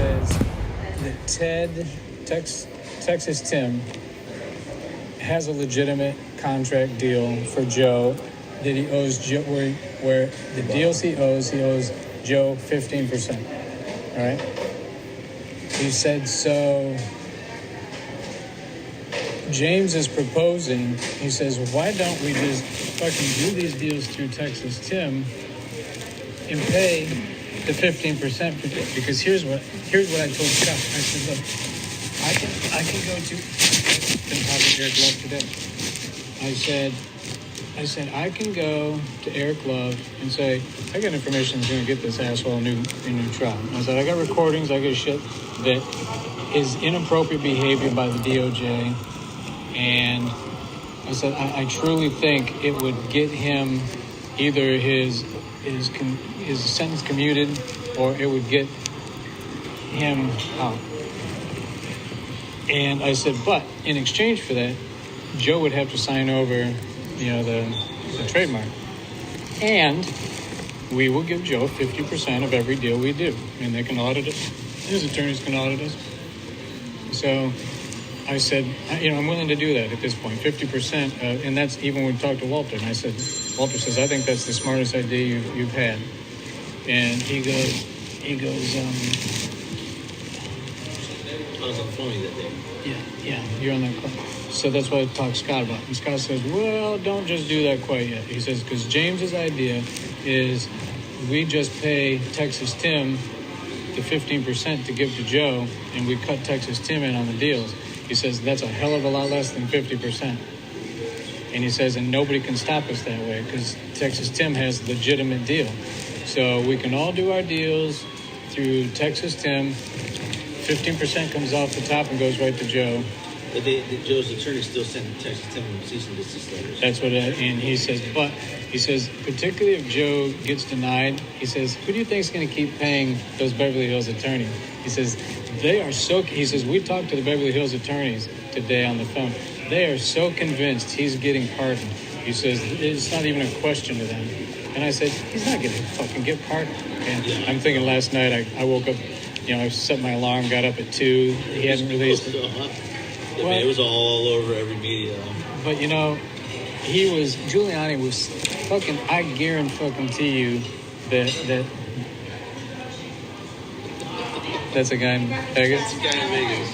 says that Texas Tim has a legitimate contract deal for Joe that he owes Joe, where the deals he owes Joe 15%. All right. He said so. James is proposing. He says, why don't we just fucking do these deals through Texas Tim and pay the 15% for it? Because here's what I told Scott. I said, look, I can go to. Been talking to Eric Love today. I said I can go to Eric Love and say I got information that's going to get this asshole a new trial. I said I got recordings, I got shit that is inappropriate behavior by the DOJ, and I said I truly think it would get him either his sentence commuted or it would get him out. And I said, but in exchange for that, Joe would have to sign over, the trademark. And we will give Joe 50% of every deal we do. And they can audit it. His attorneys can audit us. So I said, I'm willing to do that at this point, 50%. And that's even when we talked to Walter. And I said, Walter says, I think that's the smartest idea you've had. And he goes, I was on phone that day. Yeah, you're on that call. So that's what I talked to Scott about. And Scott says, well, don't just do that quite yet. He says, because James's idea is we just pay Texas Tim the 15% to give to Joe, and we cut Texas Tim in on the deals. He says, that's a hell of a lot less than 50%. And he says, and nobody can stop us that way because Texas Tim has a legitimate deal. So we can all do our deals through Texas Tim. 15% comes off the top and goes right to Joe. But Joe's attorney still sent Texas Tim cease and desist letters. That's what, and he says, particularly if Joe gets denied, he says, who do you think is going to keep paying those Beverly Hills attorneys? He says, we talked to the Beverly Hills attorneys today on the phone. They are so convinced he's getting pardoned. He says, it's not even a question to them. And I said, he's not going to fucking get pardoned. And I'm thinking last night, I woke up, I set my alarm, got up at 2. He hadn't released it. It was all over every media. But, Giuliani was fucking, I guarantee you that's a guy in Vegas. That's a guy in Vegas.